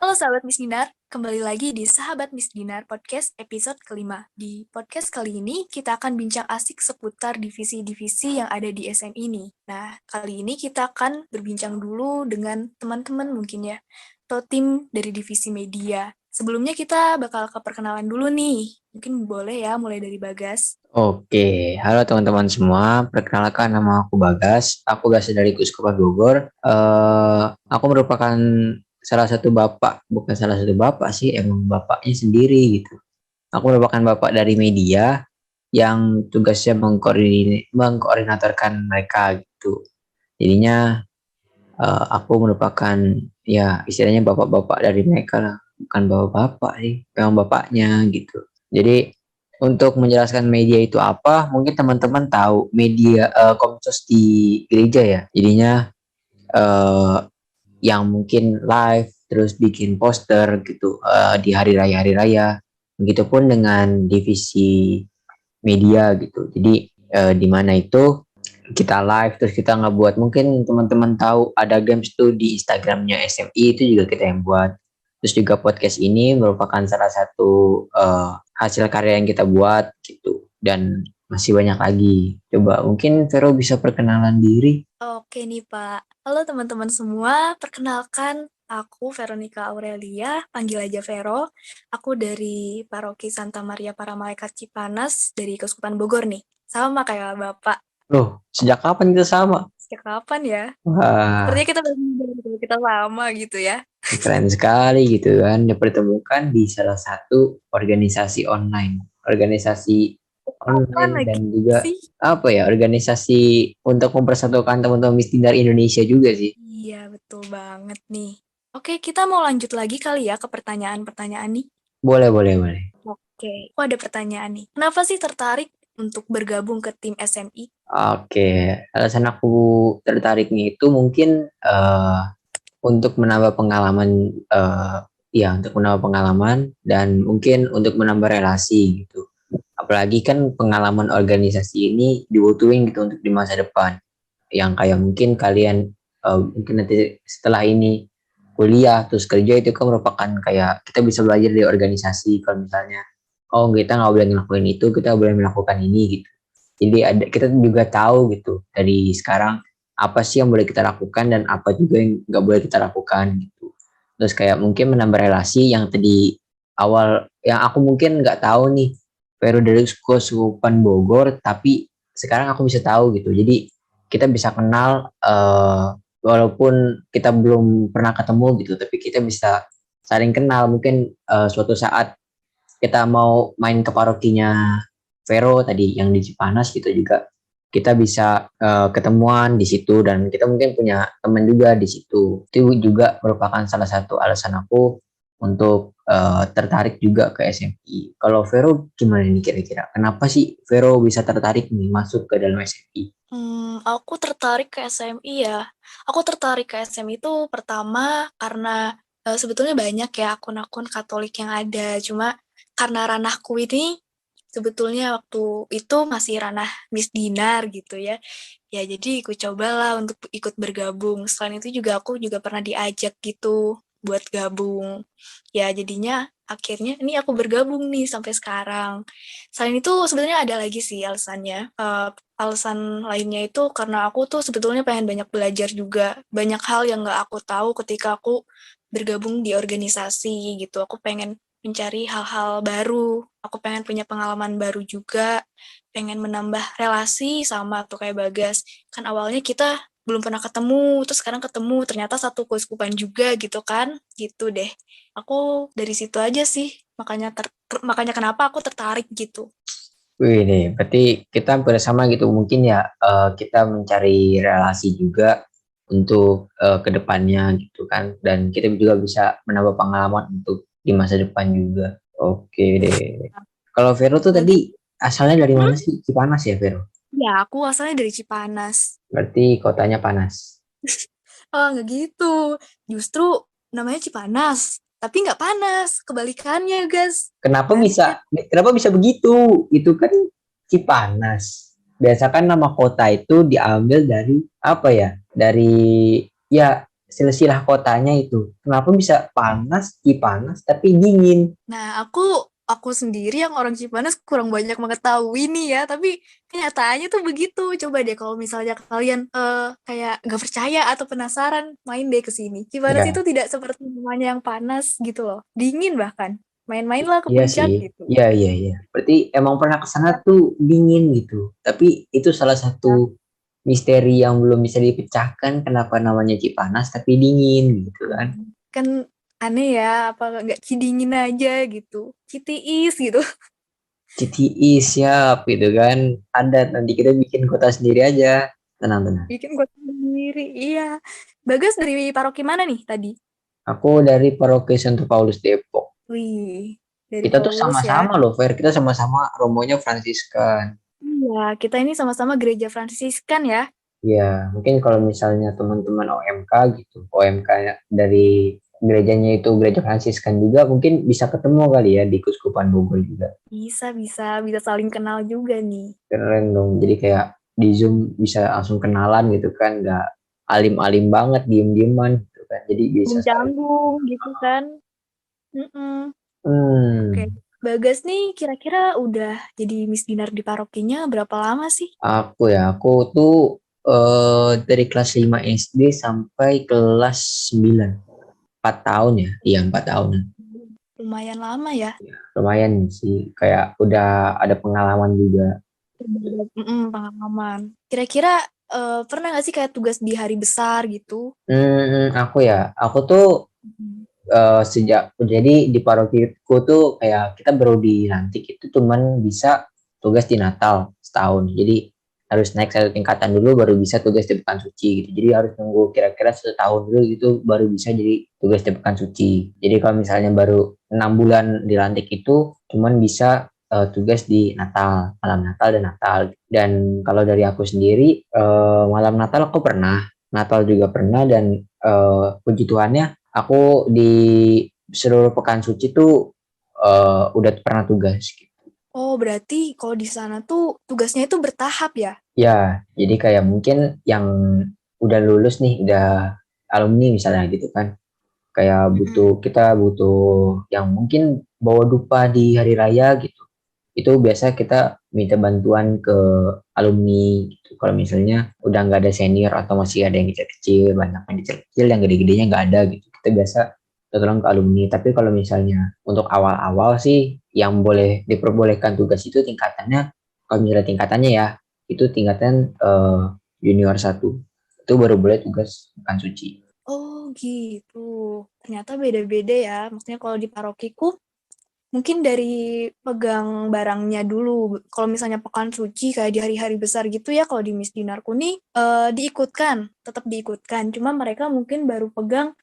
Halo sahabat Miss Dinar, kembali lagi di Sahabat Miss Dinar Podcast episode kelima. Di podcast kali ini kita akan bincang asik seputar divisi-divisi yang ada di SM ini. Nah, kali ini kita akan berbincang dulu dengan teman-teman mungkin ya, atau tim dari divisi media. Sebelumnya kita bakal ke perkenalan dulu nih. Mungkin boleh ya mulai dari Bagas. Oke, halo teman-teman semua. Perkenalkan nama aku Bagas. Aku berasal dari Kuskupan Bogor. Aku merupakan salah satu bapak, bukan salah satu bapak sih, emang bapaknya sendiri gitu. Aku merupakan bapak dari media yang tugasnya mengkoordinatorkan mereka gitu. Jadinya aku merupakan ya istilahnya bapak-bapak dari mereka lah, bukan bapak-bapak sih, memang bapaknya gitu. Jadi untuk menjelaskan media itu apa, mungkin teman-teman tahu media Komsos di gereja ya. Jadinya eh, yang mungkin live terus bikin poster gitu di hari raya. Begitupun dengan divisi media gitu. Jadi di mana itu kita live terus kita ngebuat, mungkin teman-teman tahu ada games tuh di Instagramnya SMI, itu juga kita yang buat. Terus juga podcast ini merupakan salah satu hasil karya yang kita buat gitu, dan masih banyak lagi. Coba mungkin Vero bisa perkenalan diri. Oke nih Pak. Halo teman-teman semua, perkenalkan aku Veronica Aurelia, panggil aja Vero. Aku dari Paroki Santa Maria Para Malaikat Cipanas dari Keuskupan Bogor nih. Sama kayak Bapak. Loh, sejak kapan kita sama? Sejak kapan ya? Wah, Sepertinya kita baru kalau kita lama gitu ya. keren sekali gitu kan, dipertemukan di salah satu organisasi online. Organisasi Kapan online lagi dan juga sih? apa ya, organisasi untuk mempersatukan teman-teman miskin dari Indonesia juga sih. Iya, betul banget nih. Oke, kita mau lanjut lagi kali ya ke pertanyaan-pertanyaan nih. Boleh, boleh, boleh. Oke, aku ada pertanyaan nih. Kenapa sih tertarik untuk bergabung ke tim SMI? Oke, alasan aku tertariknya itu mungkin untuk menambah pengalaman, ya untuk menambah pengalaman dan mungkin untuk menambah relasi gitu. Apalagi kan pengalaman organisasi ini dibutuhin gitu untuk di masa depan. Yang kayak mungkin kalian mungkin nanti setelah ini kuliah terus kerja, itu kan merupakan kayak kita bisa belajar dari organisasi. Kalau misalnya oh kita nggak boleh ngelakuin itu, kita boleh melakukan ini gitu. Jadi ada, kita juga tahu gitu dari sekarang apa sih yang boleh kita lakukan dan apa juga yang nggak boleh kita lakukan gitu. Terus kayak mungkin menambah relasi yang tadi awal yang aku mungkin nggak tahu nih, Peru dari Keuskupan Bogor, tapi sekarang aku bisa tahu gitu. Jadi kita bisa kenal walaupun kita belum pernah ketemu gitu, tapi kita bisa saling kenal. Mungkin suatu saat kita mau main ke parokinya Vero tadi yang di Cipanas gitu juga, kita bisa ketemuan di situ dan kita mungkin punya teman juga di situ. Itu juga merupakan salah satu alasan aku untuk tertarik juga ke SMI. Kalau Vero gimana nih kira-kira? Kenapa sih Vero bisa tertarik nih masuk ke dalam SMI? Aku tertarik ke SMI ya. Aku tertarik ke SMI itu pertama karena sebetulnya banyak ya akun-akun Katolik yang ada. Cuma karena ranahku ini sebetulnya waktu itu masih ranah Miss Dinar gitu ya. Ya jadi aku cobalah untuk ikut bergabung. Selain itu juga aku juga pernah diajak gitu buat gabung. Ya jadinya akhirnya ini aku bergabung nih sampai sekarang. Selain itu sebenarnya ada lagi sih alasannya. Alasan lainnya itu karena aku tuh sebetulnya pengen banyak belajar juga. Banyak hal yang gak aku tahu ketika aku bergabung di organisasi gitu. Aku pengen mencari hal-hal baru. Aku pengen punya pengalaman baru juga. Pengen menambah relasi sama tuh kayak Bagas. Kan awalnya kita belum pernah ketemu, terus sekarang ketemu, ternyata satu keuskupan juga gitu kan. Gitu deh. Aku dari situ aja sih. Makanya kenapa aku tertarik gitu. Wih nih, berarti kita hampir sama gitu mungkin ya, kita mencari relasi juga untuk kedepannya gitu kan, dan kita juga bisa menambah pengalaman untuk di masa depan juga. Oke deh. Kalau Vero tuh Lagi, tadi asalnya dari hmm? mana sih? Cipanas ya Vero? Ya, aku asalnya dari Cipanas. Berarti kotanya panas. Oh, nggak gitu. Justru namanya Cipanas. Tapi nggak panas. Kebalikannya, guys. Kenapa Kebalikannya. bisa? Kenapa bisa begitu? Itu kan Cipanas. Biasa kan nama kota itu diambil dari apa ya? Dari ya silsilah kotanya itu. Kenapa bisa panas, Cipanas, tapi dingin? Nah, aku sendiri yang orang Cipanas kurang banyak mengetahui nih ya, tapi kenyataannya tuh begitu. Coba deh kalau misalnya kalian kayak nggak percaya atau penasaran, main deh ke sini. Cipanas itu Ya, tidak seperti namanya yang panas gitu loh, dingin bahkan. Main-mainlah ke iya sih. puncak gitu. Iya, iya, iya. Berarti emang pernah ke sana tuh dingin gitu. Tapi itu salah satu Ya, misteri yang belum bisa dipecahkan kenapa namanya Cipanas tapi dingin gitu kan. kan aneh ya, apa nggak Cidingin aja gitu, Citiis gitu. CTI siap gitu kan. Ada nanti kita bikin kota sendiri aja. Tenang-tenang. Bikin kota sendiri, iya. Bagas dari paroki mana nih tadi? Aku dari Paroki Santo Paulus Depok. Wih, dari Kita tuh Paulus ya. sama-sama loh, Fer. Kita sama-sama romonya Fransiskan. Iya, kita ini sama-sama gereja Fransiskan ya. Ya, mungkin kalau misalnya teman-teman OMK gitu, OMK dari gerejanya itu gereja Fransiskan juga, mungkin bisa ketemu kali ya di Kuskupan Bogor juga. Bisa saling kenal juga nih. Keren dong. Jadi kayak di Zoom bisa langsung kenalan gitu kan, nggak alim-alim banget, diem-dieman gitu kan. Jadi bisa Belum saling. canggung gitu kan. Mm-mm. Oke. Hmm, Bagas nih kira-kira udah jadi Miss Dinar di parokinya berapa lama sih? aku tuh dari kelas 5 SD sampai kelas 9. 4 tahun ya. Iya, 4 tahun. Lumayan lama ya. Lumayan sih, kayak udah ada pengalaman juga. Pengalaman. Kira-kira pernah nggak sih kayak tugas di hari besar gitu? Aku tuh sejak jadi di parokiku tuh kayak kita baru dilantik itu cuman bisa tugas di Natal setahun. Jadi harus naik satu tingkatan dulu baru bisa tugas di Pekan Suci gitu. Jadi harus nunggu kira-kira setahun dulu gitu baru bisa jadi tugas di Pekan Suci. Jadi kalau misalnya baru 6 bulan dilantik itu cuman bisa tugas di Natal, malam Natal dan Natal. Dan kalau dari aku sendiri malam Natal aku pernah, Natal juga pernah dan puji Tuhannya aku di seluruh pekan suci tuh udah pernah tugas gitu. Oh, berarti kalau di sana tuh tugasnya itu bertahap ya? Ya, jadi kayak mungkin yang udah lulus nih, udah alumni misalnya gitu kan. Kayak Mm-mm. kita butuh yang mungkin bawa dupa di hari raya gitu. Itu biasa kita minta bantuan ke alumni gitu. Kalau misalnya udah nggak ada senior atau masih ada yang kecil-kecil, banyak yang kecil-kecil, yang gede-gedenya nggak ada gitu. Kita biasa minta tolong ke alumni. Tapi kalau misalnya untuk awal-awal sih yang boleh diperbolehkan tugas itu tingkatannya, kalau misalnya tingkatannya ya, itu tingkatan junior satu. Itu baru boleh tugas pekan suci. Oh gitu. Ternyata beda-beda ya. Maksudnya kalau di parokiku mungkin dari pegang barangnya dulu. Kalau misalnya pekan suci kayak di hari-hari besar gitu ya, kalau di Miss Dinarku nih diikutkan, tetap diikutkan. Cuma mereka mungkin baru pegang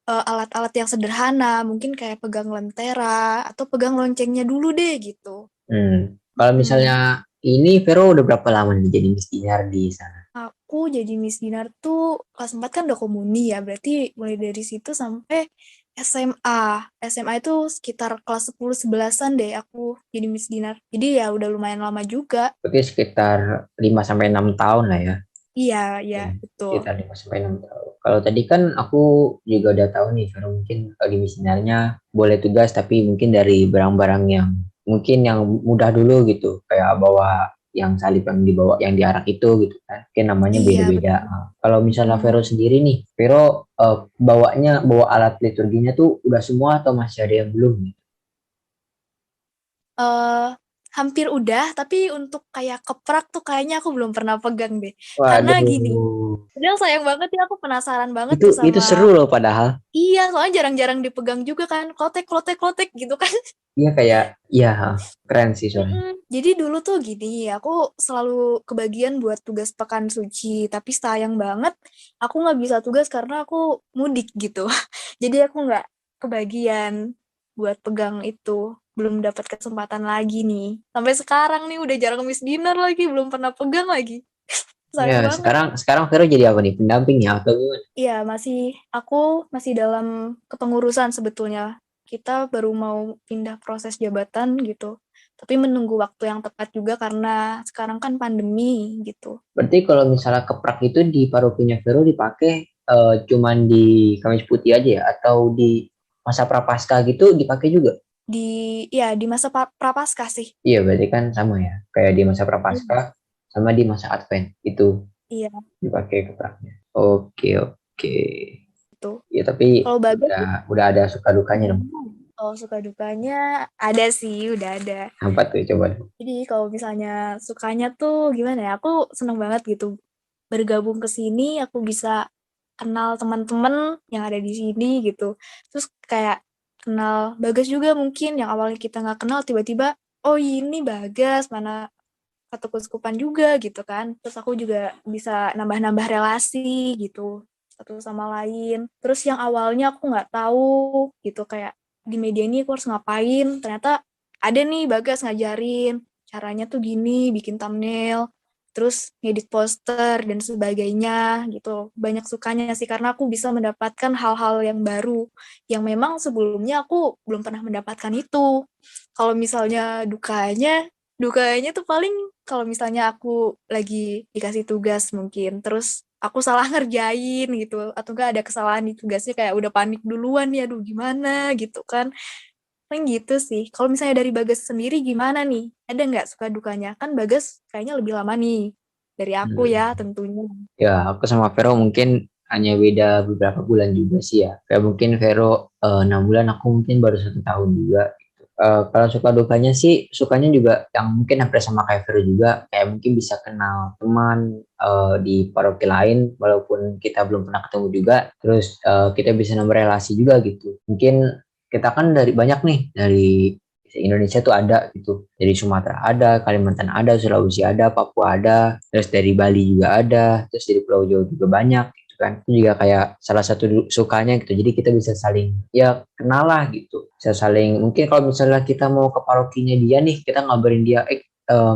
alat-alat yang sederhana, mungkin kayak pegang lentera atau pegang loncengnya dulu deh gitu. Kalau Hmm. misalnya ini Vero udah berapa lama nih jadi Miss Dinar di sana? Aku jadi Miss Dinar tuh kelas 4 kan udah komuni ya, berarti mulai dari situ sampai SMA. SMA itu sekitar kelas 10-11an deh aku jadi Miss Dinar. Jadi ya udah lumayan lama juga. Berarti sekitar 5 sampai 6 tahun lah ya. Iya, iya, Ya, betul. sekitar 5 sampai 6 tahun. Kalau tadi kan aku juga udah tahu nih, Vero mungkin di misalnya boleh tugas tapi mungkin dari barang-barang yang mungkin yang mudah dulu gitu, kayak bawa yang salib yang dibawa yang diarak itu gitu kan. Mungkin namanya Iya, beda-beda. betul. Nah, kalau misalnya Mm-mm. Vero sendiri nih, Vero bawa alat liturginya tuh udah semua atau masih ada yang belum nih? eh Hampir udah, tapi untuk kayak keprak tuh kayaknya aku belum pernah pegang deh. Karena gini, Waduh, padahal sayang banget ya aku penasaran banget itu tuh itu sama. seru loh padahal. Iya, soalnya jarang-jarang dipegang juga kan. Klotek, klotek, klotek gitu kan. Iya kayak, iya keren sih suaranya. Mm-mm. Jadi dulu tuh gini, aku selalu kebagian buat tugas pekan suci, tapi sayang banget aku nggak bisa tugas karena aku mudik gitu. Jadi aku nggak kebagian buat pegang itu. Belum dapat kesempatan lagi nih. Sampai sekarang nih udah jarang miss dinner lagi, belum pernah pegang lagi. Ya, Sayang banget. sekarang Vero jadi apa nih? Pendampingnya atau gimana? Iya, aku masih dalam kepengurusan sebetulnya. Kita baru mau pindah proses jabatan gitu. Tapi menunggu waktu yang tepat juga karena sekarang kan pandemi gitu. Berarti kalau misalnya keprak itu di parokinya Vero dipakai cuman di Kamis Putih aja ya, atau di masa Prapaskah gitu dipakai juga? Di masa prapaskah sih. Iya, berarti kan sama ya. Kayak di masa Iya. Prapaskah sama di masa Advent itu Iya, dipakai ketapnya. Oke, oke. itu. Ya, tapi Kalau Bagas tuh udah ada suka dukanya dong. gimana? Kalau suka dukanya ada sih, udah ada. Apa tuh coba dong. Jadi kalau misalnya sukanya tuh gimana ya? Aku seneng banget gitu bergabung ke sini, aku bisa kenal teman-teman yang ada di sini gitu. Terus kayak kenal Bagas juga mungkin yang awalnya kita nggak kenal tiba-tiba, oh ini Bagas, mana satu keuskupan juga gitu kan. Terus aku juga bisa nambah-nambah relasi gitu satu sama lain. Terus yang awalnya aku nggak tahu gitu kayak di media ini aku harus ngapain. Ternyata ada nih Bagas ngajarin caranya tuh gini, bikin thumbnail, terus ngedit poster dan sebagainya gitu. Banyak sukanya sih karena aku bisa mendapatkan hal-hal yang baru yang memang sebelumnya aku belum pernah mendapatkan itu. Kalau misalnya dukanya tuh paling kalau misalnya aku lagi dikasih tugas mungkin, terus aku salah ngerjain gitu, atau enggak ada kesalahan di tugasnya kayak udah panik duluan nih, aduh gimana gitu kan. Paling gitu sih. Kalau misalnya dari Bagas sendiri gimana nih? Ada nggak suka dukanya? Kan Bagas kayaknya lebih lama nih dari aku ya Hmm. tentunya. Ya, aku sama Vero mungkin hanya beda beberapa bulan juga sih ya. Kayak mungkin Vero 6 bulan, aku mungkin baru 1 tahun juga. Kalau suka dukanya sih, sukanya juga yang mungkin hampir sama kayak Vero juga. Kayak mungkin bisa kenal teman di paroki lain, walaupun kita belum pernah ketemu juga. Terus kita bisa nambah relasi juga gitu. Mungkin kita kan dari banyak nih, dari Indonesia tuh ada gitu. Dari Sumatera ada, Kalimantan ada, Sulawesi ada, Papua ada, terus dari Bali juga ada, terus dari Pulau Jawa juga banyak gitu kan. Itu juga kayak salah satu sukanya gitu. Jadi kita bisa saling ya kenal lah gitu. Bisa saling mungkin kalau misalnya kita mau ke parokinya dia nih, kita ngabarin dia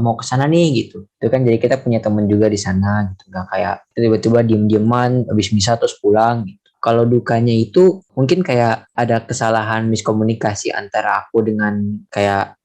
mau ke sana nih gitu. Itu kan jadi kita punya temen juga di sana gitu. Gak kayak tiba-tiba diem-dieman habis misa terus pulang gitu. Kalau dukanya itu mungkin kayak ada kesalahan miskomunikasi antara aku dengan kayak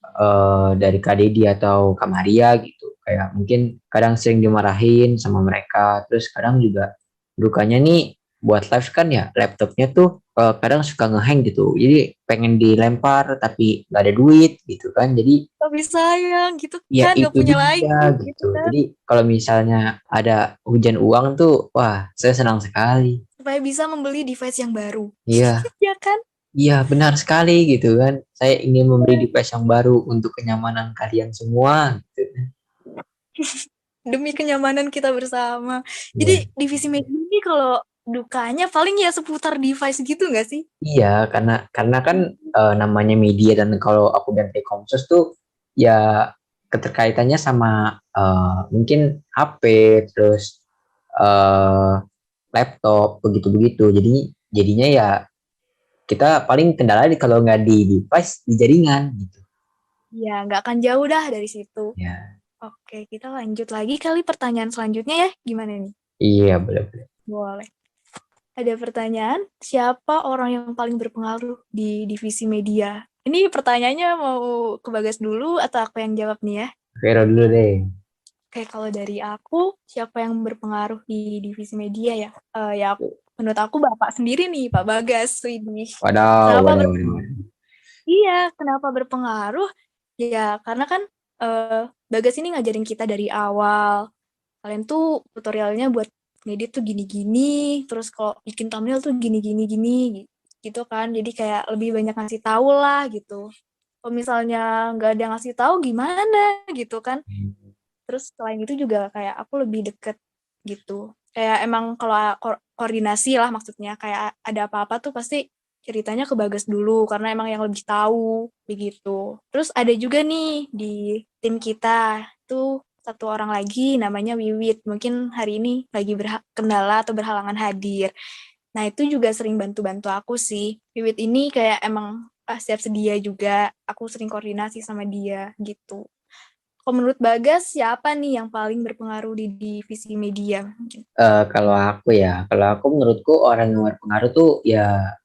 dari Kak Dedi atau Kak Maria gitu. Kayak mungkin kadang sering dimarahin sama mereka. Terus kadang juga dukanya nih buat live kan ya laptopnya tuh kadang suka ngehang gitu. Jadi pengen dilempar tapi nggak ada duit gitu kan. Jadi Tapi sayang gitu ya kan, gak itu punya dia lagi gitu gitu. kan. Jadi kalau misalnya ada hujan uang tuh, wah saya senang sekali. Supaya bisa membeli device yang baru. Iya, Ya kan? iya benar sekali gitu kan. Saya ingin memberi device yang baru untuk kenyamanan kalian semua gitu. Demi kenyamanan kita bersama. Iya. Jadi divisi media ini kalau dukanya paling ya seputar device gitu nggak sih? Iya, karena kan namanya media dan kalau aku dan Telkomsos tuh ya keterkaitannya sama mungkin HP terus eh, laptop begitu-begitu. Jadinya ya kita paling kendala kalau nggak di device di jaringan gitu. Ya, nggak akan jauh dah dari situ. Ya, Oke, kita lanjut lagi kali pertanyaan selanjutnya ya. Gimana nih? iya boleh-boleh. Boleh. Ada pertanyaan, siapa orang yang paling berpengaruh di divisi media? Ini pertanyaannya mau ke Bagas dulu atau aku yang jawab nih ya? Vero dulu deh. Oke, kalau dari aku, siapa yang berpengaruh di divisi media ya? Ya, menurut aku Bapak sendiri nih, Pak Bagas. Widih. Wadaw, Kenapa wadaw, wadaw. Iya, kenapa berpengaruh? Ya, karena kan Bagas ini ngajarin kita dari awal. Kalian tuh tutorialnya buat ngedit tuh gini-gini, terus kalau bikin thumbnail tuh gini-gini gini gitu kan. Jadi kayak lebih banyak ngasih tahu lah gitu. Kalau misalnya nggak ada ngasih tahu gimana gitu kan. Terus selain itu juga kayak aku lebih deket gitu. Kayak emang kalau koordinasi lah maksudnya kayak ada apa-apa tuh pasti ceritanya ke Bagas dulu karena emang yang lebih tahu begitu. Terus ada juga nih di tim kita tuh satu orang lagi namanya Wiwit. Mungkin hari ini lagi kendala atau berhalangan hadir. Nah, itu juga sering bantu-bantu aku sih. Wiwit ini kayak emang siap sedia juga. Aku sering koordinasi sama dia gitu. Kalau menurut Bagas, siapa nih yang paling berpengaruh di divisi media? Mungkin. Kalau aku menurutku orang yang berpengaruh tuh ya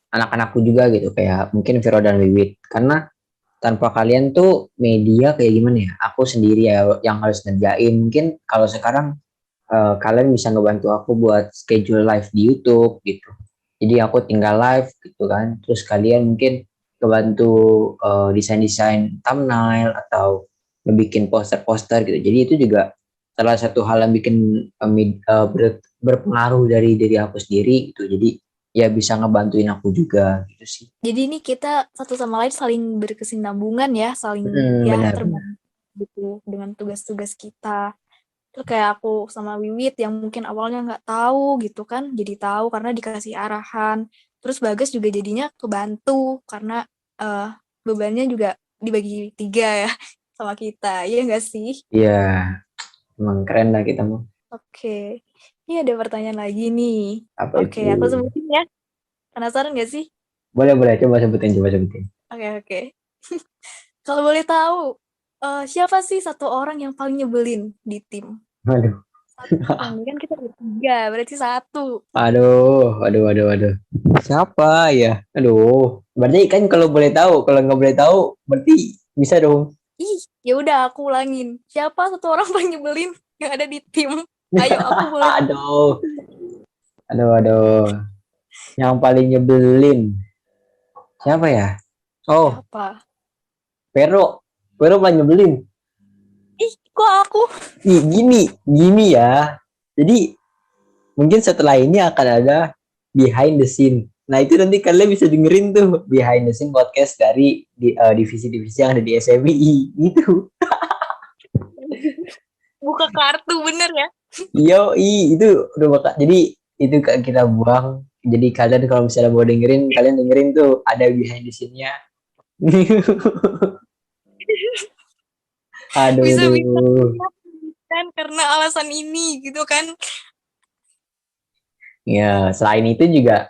anak-anakku juga gitu kayak mungkin Vero dan Wiwit karena tanpa kalian tuh media kayak gimana ya aku sendiri ya yang harus ngerjain mungkin kalau sekarang kalian bisa ngebantu aku buat schedule live di YouTube gitu. Jadi aku tinggal live gitu kan. Terus kalian mungkin ngebantu desain-desain thumbnail atau ngebikin poster-poster gitu. Jadi itu juga salah satu hal yang bikin berpengaruh dari diri aku sendiri gitu. Jadi ya bisa ngebantuin aku juga gitu sih. Jadi ini kita satu sama lain saling berkesinambungan ya, saling ya Benar-benar. terbantu gitu dengan tugas-tugas kita. Terus kayak aku sama Wiwit yang mungkin awalnya nggak tahu gitu kan, jadi tahu karena dikasih arahan. Terus Bagas juga jadinya kebantu karena eh, bebannya juga dibagi 3 ya sama kita. Iya nggak sih? Iya, emang keren lah kita mau. Oke. Ini ada pertanyaan lagi nih. Apa Oke, itu? aku sebutin ya. Penasaran nggak sih? Boleh, boleh. Coba sebutin, coba sebutin. Oke, oke. Kalau boleh tahu, siapa sih satu orang yang paling nyebelin di tim? Waduh. Satu, ini kan kita bertiga, berarti satu. Aduh, aduh, aduh, aduh. Siapa ya? Aduh. Berarti kan kalau boleh tahu, kalau nggak boleh tahu, berarti bisa dong. Ih, ya udah aku ulangin. Siapa satu orang paling nyebelin yang ada di tim? Ayo, aku boleh tahu. Aduh, aduh, aduh. Yang paling nyebelin. Siapa ya? Oh, Siapa? Vero. Vero paling nyebelin. Ih, kok aku? Ih, gini ya. Jadi mungkin setelah ini akan ada behind the scene. Nah itu nanti kalian bisa dengerin tuh behind the scene podcast dari divisi-divisi yang ada di SMI gitu. Buka kartu, bener ya? Itu udah bakal. Jadi itu kita buang. Jadi kalian kalau misalnya mau dengerin, kalian dengerin tuh ada behind the scene-nya. Aduh, Bisa-bisa aduh. kan karena alasan ini gitu kan. Ya, selain itu juga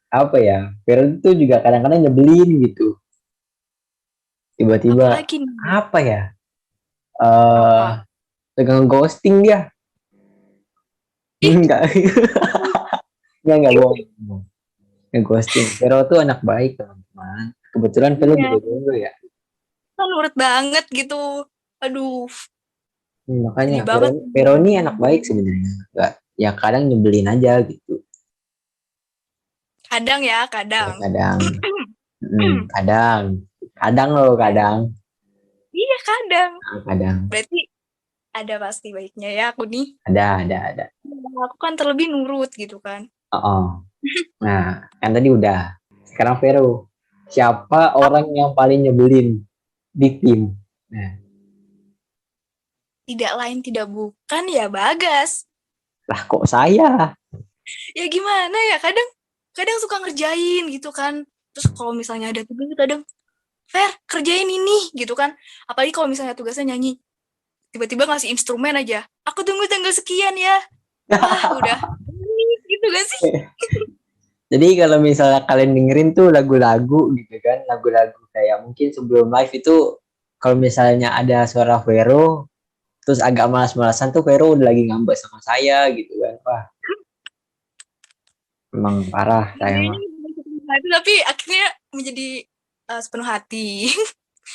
apa ya? Vero itu juga kadang-kadang nyebelin gitu. Tiba-tiba Apalagi nih? apa ya? Eh, Apa? Tegang ghosting dia. Ih, Enggak, enggak bohong. Ngeghosting. Vero tuh anak baik, teman-teman. Kebetulan Vero iya. juga dulu ya. Kan nurut banget gitu. Aduh, Makanya sedih Vero, banget. Vero ini anak baik sebenarnya. Enggak, ya kadang nyebelin aja gitu. Kadang ya, Ya kadang. kadang, kadang, kadang loh Ya, kadang, iya kadang. kadang. Berarti ada pasti baiknya ya aku nih. Ada. Aku kan terlebih nurut gitu kan. Oh, oh. Nah, kan tadi udah. Sekarang Vero. Siapa Apa? orang yang paling nyebelin di tim? Nah, Tidak lain tidak bukan ya Bagas. lah kok saya? Ya gimana ya, kadang kadang suka ngerjain gitu kan. Terus kalau misalnya ada tugas kadang, Fer, kerjain ini gitu kan. Apalagi kalau misalnya tugasnya nyanyi. Tiba-tiba ngasih instrumen aja. Aku tunggu tanggal sekian ya. Wah, udah. Gitu gak sih? Jadi kalau misalnya kalian dengerin tuh lagu-lagu gitu kan, lagu-lagu kayak mungkin sebelum live itu kalau misalnya ada suara Vero, terus agak malas-malasan tuh Vero udah lagi ngambek sama saya gitu kan. Wah, emang parah saya Ngerjainnya mah. bukan sepenuh hati, tapi akhirnya menjadi sepenuh hati.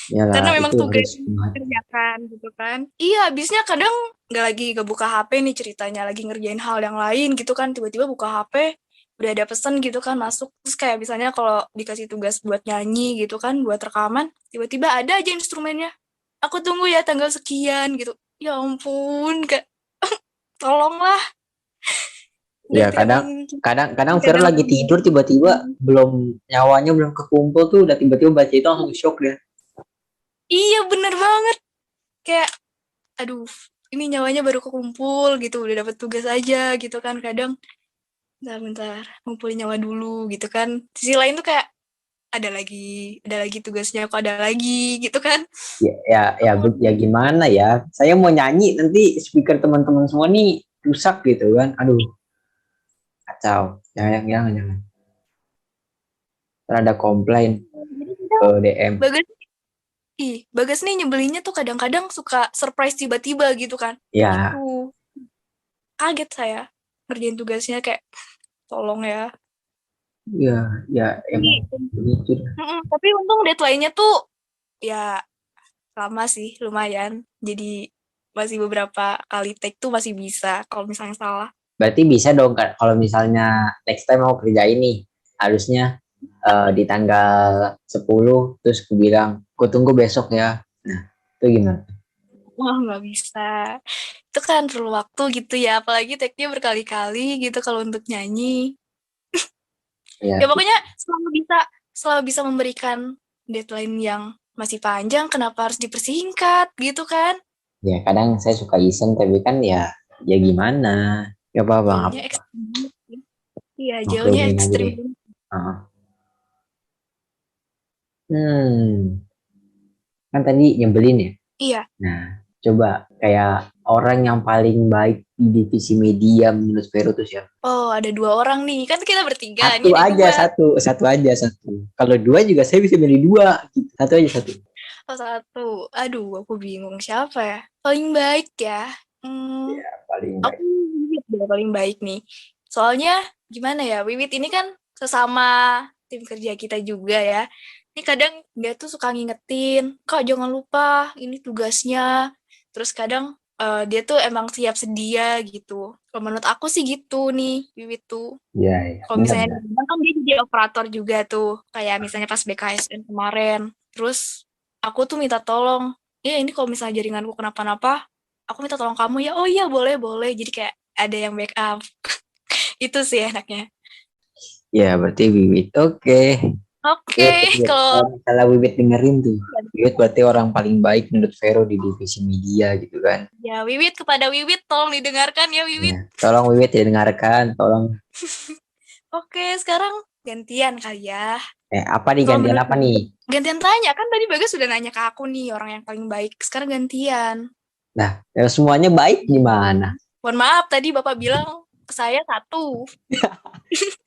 Iyalah, Karena memang itu tugas harus yang dikerjakan gitu kan. Iya, habisnya kadang nggak buka HP nih ceritanya, lagi ngerjain hal yang lain gitu kan, tiba-tiba buka HP, udah ada pesan gitu kan masuk. Terus kayak misalnya kalau dikasih tugas buat nyanyi gitu kan, buat rekaman, tiba-tiba ada aja instrumennya. Aku tunggu ya tanggal sekian gitu. Ya ampun, Kak. Tolonglah. Udah ya tidak kadang mungkin. kadang Vero Kadang lagi tidur tiba-tiba belum nyawanya belum kekumpul tuh udah tiba-tiba baca itu langsung shock deh. iya bener banget. Kayak aduh, ini nyawanya baru kekumpul gitu, udah dapat tugas aja gitu kan. Kadang bentar-bentar ngumpulin nyawa dulu gitu kan. Sisi lain tuh kayak ada lagi tugasnya, kok ada lagi gitu kan. Ya gimana ya? Saya mau nyanyi nanti speaker teman-teman semua nih rusak gitu kan. Aduh, kacau. Jangan. Ada komplain Jadi kadang ke DM. Bagas, Bagas nih nyebelinnya tuh kadang-kadang suka surprise tiba-tiba gitu kan. Ya, Itu kaget saya ngerjain tugasnya kayak tolong ya. ya, ya emang Tapi, begitu. tapi untung deadline-nya tuh ya lama sih, lumayan. Jadi masih beberapa kali take tuh masih bisa kalau misalnya salah. Berarti bisa dong kan kalau misalnya next time mau kerja ini harusnya di tanggal 10 terus aku bilang, aku tunggu besok ya. Nah, itu gimana? Wah, nggak bisa. Itu kan perlu waktu gitu ya, apalagi take-nya berkali-kali gitu kalau untuk nyanyi. Ya, Ya pokoknya selalu bisa memberikan deadline yang masih panjang, kenapa harus dipersingkat gitu kan? ya kadang saya suka iseng tapi kan ya gimana? Gak apa-apa, nggak Jauhnya apa-apa. ekstrim. Iya, jauhnya Maklumin aja ekstrim. deh. Heeh. Hmm, kan tadi nyebelin ya. Iya. Nah, coba kayak orang yang paling baik di divisi media menurut Vero tuh siapa? Oh, ada 2 orang nih. Kan kita bertiga, Satu nih ada aja, 2. satu aja satu. Kalau dua juga saya bisa milih dua. Gitu. Satu aja satu. Oh, 1. Aduh, aku bingung siapa ya? Paling baik ya. Hmm, Ya, paling aku baik. Wiwit deh paling baik nih. Soalnya gimana ya, Wiwit ini kan sesama tim kerja kita juga ya. Ini kadang dia tuh suka ngingetin, Kak jangan lupa ini tugasnya. Terus kadang dia tuh emang siap sedia gitu. Kalau menurut aku sih gitu nih, Wiwit tuh. Ya, ya, Kalau misalnya di benar-benar. Bintang kan dia jadi operator juga tuh, kayak misalnya pas BKSN kemarin. Terus aku tuh minta tolong, ini kalau misalnya jaringanku kenapa-napa, aku minta tolong kamu ya. Oh iya boleh boleh. Jadi kayak ada yang backup. Itu sih enaknya. Ya, berarti Wiwit. Oke. Oke, Wiwit, Wiwit. kalau Kalau misalnya Wiwit dengerin tuh, Wiwit berarti orang paling baik menurut Vero di divisi media gitu kan. ya Wiwit kepada Wiwit tolong didengarkan ya Ya, Wiwit. tolong Wiwit didengarkan, tolong. Oke, sekarang gantian kali ya. Apa nih Kalau gantian menurut apa nih? gantian tanya kan tadi Bagas sudah nanya ke aku nih orang yang paling baik. Sekarang gantian. Nah, ya semuanya baik gimana? Mohon maaf tadi Bapak bilang ke saya 1.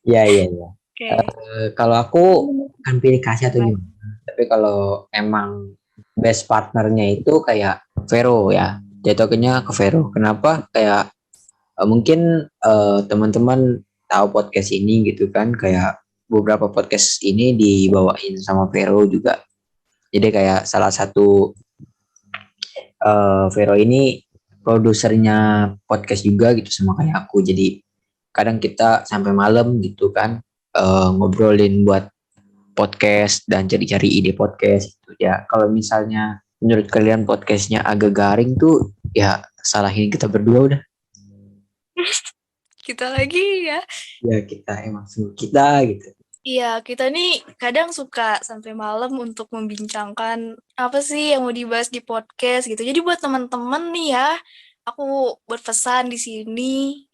Ya, ya, ya. Oke. Kalau aku kan pilih kasih atau Gimana? gimana? Tapi kalau emang best partnernya itu kayak Vero ya, jatuhnya ke Vero. Kenapa? Kayak mungkin teman-teman tahu podcast ini gitu kan, kayak beberapa podcast ini dibawain sama Vero juga. Jadi kayak salah satu Vero ini produsernya podcast juga gitu sama kayak aku. Jadi kadang kita sampai malam gitu kan ngobrolin buat podcast dan cari-cari ide podcast gitu ya. Kalau misalnya menurut kalian podcastnya agak garing tuh ya salahin kita berdua udah. Kita lagi ya. Ya kita emang suruh kita gitu. Iya, kita nih kadang suka sampai malam untuk membincangkan apa sih yang mau dibahas di podcast gitu. Jadi buat teman-teman nih ya, aku berpesan di sini,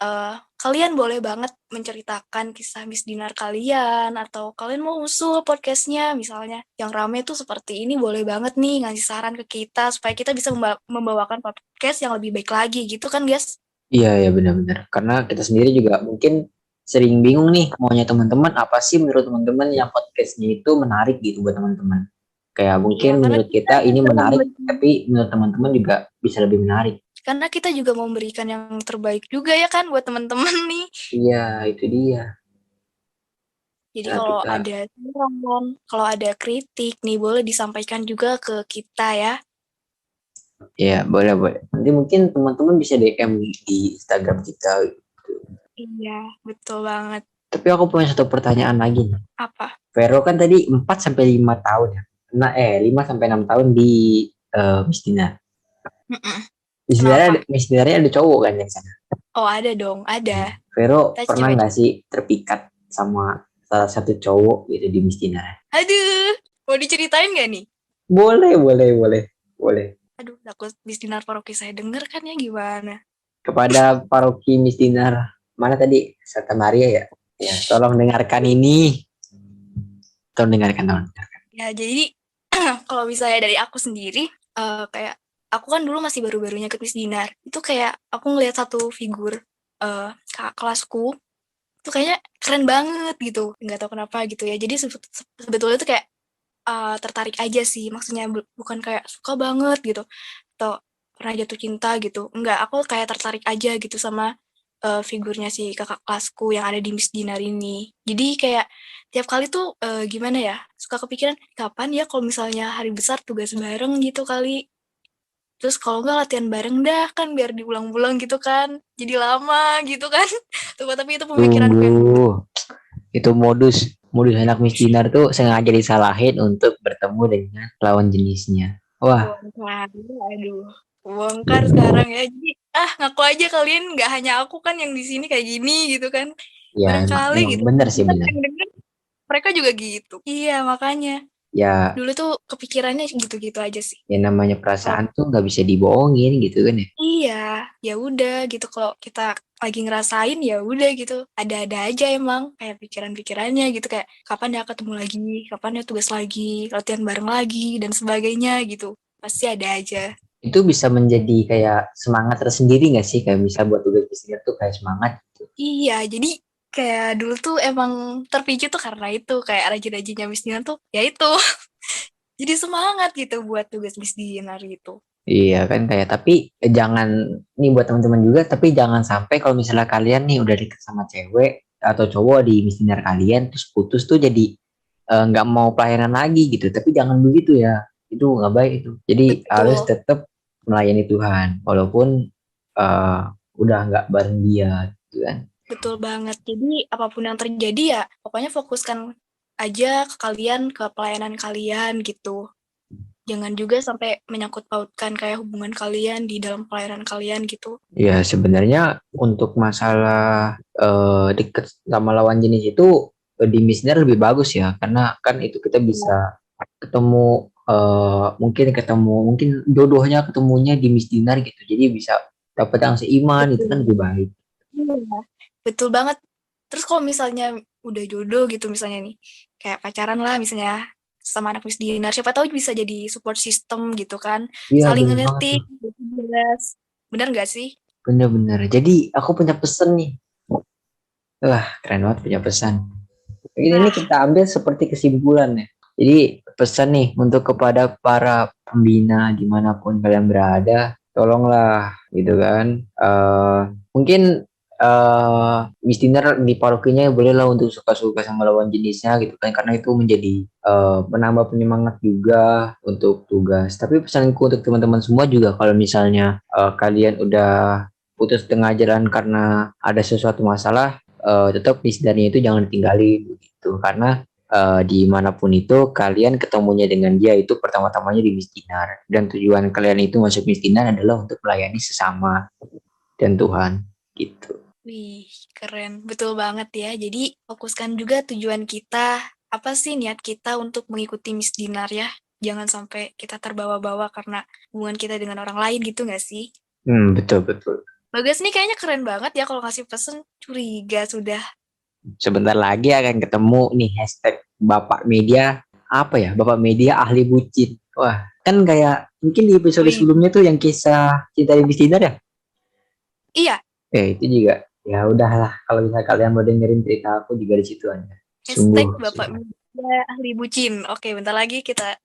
kalian boleh banget menceritakan kisah Miss Dinar kalian, atau kalian mau usul podcastnya, misalnya yang rame tuh seperti ini, boleh banget nih ngasih saran ke kita, supaya kita bisa membawakan podcast yang lebih baik lagi gitu kan, guys? Iya ya benar-benar. Karena kita sendiri juga mungkin sering bingung nih maunya teman-teman apa sih menurut teman-teman yang podcastnya itu menarik gitu buat teman-teman. Kayak Iya, mungkin karena menurut kita kita ini juga menarik, memberikan tapi menurut teman-teman juga bisa lebih menarik. Karena kita juga mau memberikan yang terbaik juga ya kan buat teman-teman nih. Iya, itu dia. Jadi Karena kalau kita, ada saran, kalau ada kritik nih boleh disampaikan juga ke kita ya. ya boleh boleh. Nanti mungkin teman-teman bisa DM di Instagram kita. Gitu. Iya, betul banget. Tapi aku punya satu pertanyaan lagi nih. Apa? Vero kan tadi 4 sampai 5 tahun ya. Nah, 5 sampai 6 tahun di Miss Dinar. Mm-mm. Kenapa? Miss Dinarnya ada cowok kan yang sana. Oh ada dong, Nah, ada. Vero Kita pernah cewek. nggak sih terpikat sama salah satu cowok gitu di Miss Dinar? Aduh, mau diceritain gak nih? Boleh, boleh, boleh, boleh. Aduh, takut di sinar paroki saya denger kan ya gimana? Kepada paroki Miss Dinar, mana tadi? Santa Maria ya? Ya, tolong dengarkan ini. Tolong dengarkan, tolong. Ya jadi kalau misalnya dari aku sendiri, kayak aku kan dulu masih baru-barunya ke Miss Dinar. Itu kayak aku ngelihat satu figur kakak kelasku itu kayaknya keren banget gitu, nggak tahu kenapa gitu ya. Jadi sebetulnya tuh kayak tertarik aja sih, maksudnya bukan kayak suka banget gitu atau pernah jatuh cinta gitu, enggak, aku kayak tertarik aja gitu sama figurnya si kakak kelasku yang ada di Miss Dinar ini. Jadi kayak tiap kali tuh gimana ya, suka kepikiran kapan ya kalau misalnya hari besar tugas bareng gitu kali. Terus kalau nggak latihan bareng dah kan biar diulang-ulang gitu kan. Jadi lama gitu kan. Tuh, tapi itu pemikiranku yang dulu. Sungguh, itu modus modus anak misdinar tuh sengaja disalahin untuk bertemu dengan lawan jenisnya. Wah, Bongkar, aduh. Bongkar sekarang ya. Jadi, ngaku aja kalian nggak hanya aku kan yang di sini kayak gini gitu kan. ya emang, Barangkali emang gitu. bener sih Kan bener. yang denger mereka juga gitu. Iya, makanya. Ya, Dulu tuh kepikirannya gitu-gitu aja sih. yang namanya Kalau perasaan tuh nggak bisa dibohongin gitu kan ya. iya, ya udah gitu. Kalau kita lagi ngerasain ya udah gitu. Ada-ada aja emang kayak pikiran-pikirannya gitu kayak kapan ya ketemu lagi, kapan ya tugas lagi, latihan bareng lagi dan sebagainya gitu. Pasti ada aja. Itu bisa menjadi kayak semangat tersendiri nggak sih, kayak bisa buat tugas bisnis tuh kayak semangat gitu. Iya, jadi kayak dulu tuh emang terpicu tuh karena itu kayak rajin-rajinnya Miss Dinar tuh ya itu. Jadi semangat gitu buat tugas Miss Dinar gitu. Iya kan, kayak tapi jangan, nih buat teman-teman juga, tapi jangan sampai kalau misalnya kalian nih udah deket sama cewek atau cowok di misdinar kalian terus putus tuh jadi nggak mau pelayanan lagi gitu. Tapi jangan begitu ya, itu nggak baik itu. Jadi harus Betul, tetap melayani Tuhan walaupun eh, udah nggak bareng dia gitu kan. betul banget. Jadi apapun yang terjadi ya pokoknya fokuskan aja ke kalian, ke pelayanan kalian gitu. Jangan juga sampai menyangkut pautkan kayak hubungan kalian di dalam pelayanan kalian gitu. Ya sebenarnya untuk masalah deket sama lawan jenis itu di misdinar lebih bagus ya, karena kan itu kita Iya. bisa ketemu, mungkin jodohnya ketemunya di misdinar gitu, jadi bisa dapat yang seiman, itu kan Betul. lebih baik. Iya. Betul banget. Terus kalau misalnya udah jodoh gitu misalnya nih, kayak pacaran lah misalnya sama anak Miss Dinar, siapa tahu bisa jadi support system gitu kan, Iya saling bener banget ngerti, tuh, jelas. Bener nggak sih? bener-bener. Jadi aku punya pesan nih, wah keren banget punya pesan. Ini Nah, kita ambil seperti kesimpulan ya. Jadi pesan nih untuk kepada para pembina dimanapun kalian berada, tolonglah gitu kan. Mungkin misdiner di parokinya bolehlah untuk suka-suka sama lawan jenisnya gitu kan, karena itu menjadi menambah penyemangat juga untuk tugas. Tapi pesanku untuk teman-teman semua juga, kalau misalnya kalian udah putus tengah jalan karena ada sesuatu masalah, tetap misdarnya itu jangan ditinggalin gitu, karena dimanapun itu kalian ketemunya dengan dia itu pertama-tamanya di Miskinar, dan tujuan kalian itu masuk Miskinar adalah untuk melayani sesama dan Tuhan gitu. wih, keren. Betul banget ya. Jadi fokuskan juga tujuan kita, apa sih niat kita untuk mengikuti Miss Dinar ya. Jangan sampai kita terbawa-bawa karena hubungan kita dengan orang lain gitu nggak sih? Betul betul. Bagas nih kayaknya keren banget ya kalau ngasih pesen, curiga sudah. Sebentar lagi akan ketemu nih hashtag Bapak Media, apa ya, Bapak Media ahli bucin. Wah kan kayak mungkin di episode Wih, sebelumnya tuh yang kisah cinta di Miskinar ya. iya, Itu juga ya udahlah, kalau misalnya kalian mau dengerin cerita aku juga di situ aja. hashtag Sungguh, Bapak sungguh. Media Ahli Bucin. Oke, bentar lagi kita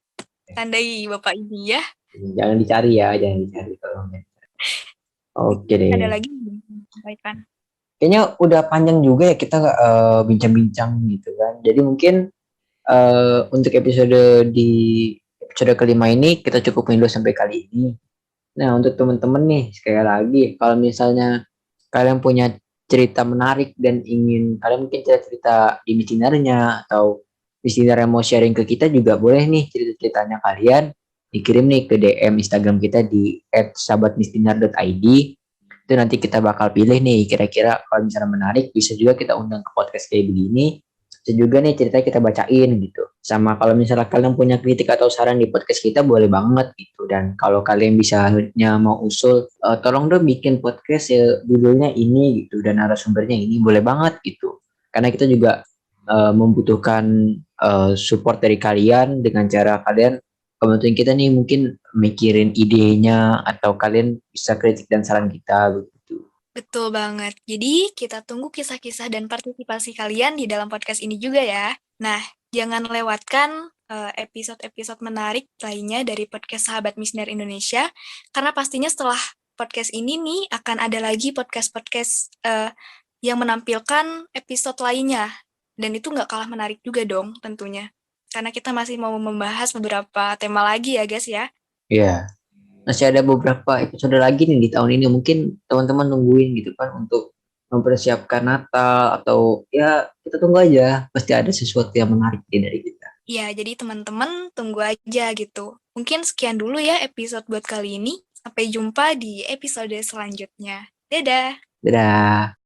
tandai Bapak ini ya. Jangan dicari ya, jangan dicari tolong ya. Oke Ada deh. lagi yang mau disampaikan. Kayaknya udah panjang juga ya kita bincang-bincang gitu kan. Jadi mungkin untuk episode kelima ini kita cukupin dulu sampai kali ini. Nah, untuk teman-teman nih, sekali lagi, kalau misalnya kalian punya cerita menarik dan ingin kalian mungkin cerita-cerita di misinarnya, atau misinar yang mau sharing ke kita, juga boleh nih cerita-ceritanya kalian dikirim nih ke DM Instagram kita di @sahabatmistinar.id. Itu nanti kita bakal pilih nih, kira-kira kalau misalnya menarik bisa juga kita undang ke podcast kayak begini. Bisa juga nih ceritanya kita bacain gitu. Sama kalau misalnya kalian punya kritik atau saran di podcast kita, boleh banget gitu. Dan kalau kalian bisa mau usul, tolong dong bikin podcast ya judulnya ini gitu dan narasumbernya ini, boleh banget gitu. Karena kita juga membutuhkan support dari kalian dengan cara kalian kebantuin kita nih, mungkin mikirin idenya, atau kalian bisa kritik dan saran kita begitu. Betul banget. Jadi, kita tunggu kisah-kisah dan partisipasi kalian di dalam podcast ini juga ya. Nah, jangan lewatkan episode-episode menarik lainnya dari podcast Sahabat Misner Indonesia, karena pastinya setelah podcast ini nih akan ada lagi podcast-podcast yang menampilkan episode lainnya. Dan itu nggak kalah menarik juga dong tentunya. Karena kita masih mau membahas beberapa tema lagi ya guys ya. Ya, masih ada beberapa episode lagi nih di tahun ini. Mungkin teman-teman nungguin gitu kan untuk mempersiapkan Natal atau ya kita tunggu aja. Pasti ada sesuatu yang menarik dari kita. Ya, jadi teman-teman tunggu aja gitu. Mungkin sekian dulu ya episode buat kali ini. Sampai jumpa di episode selanjutnya. Dadah! Dadah.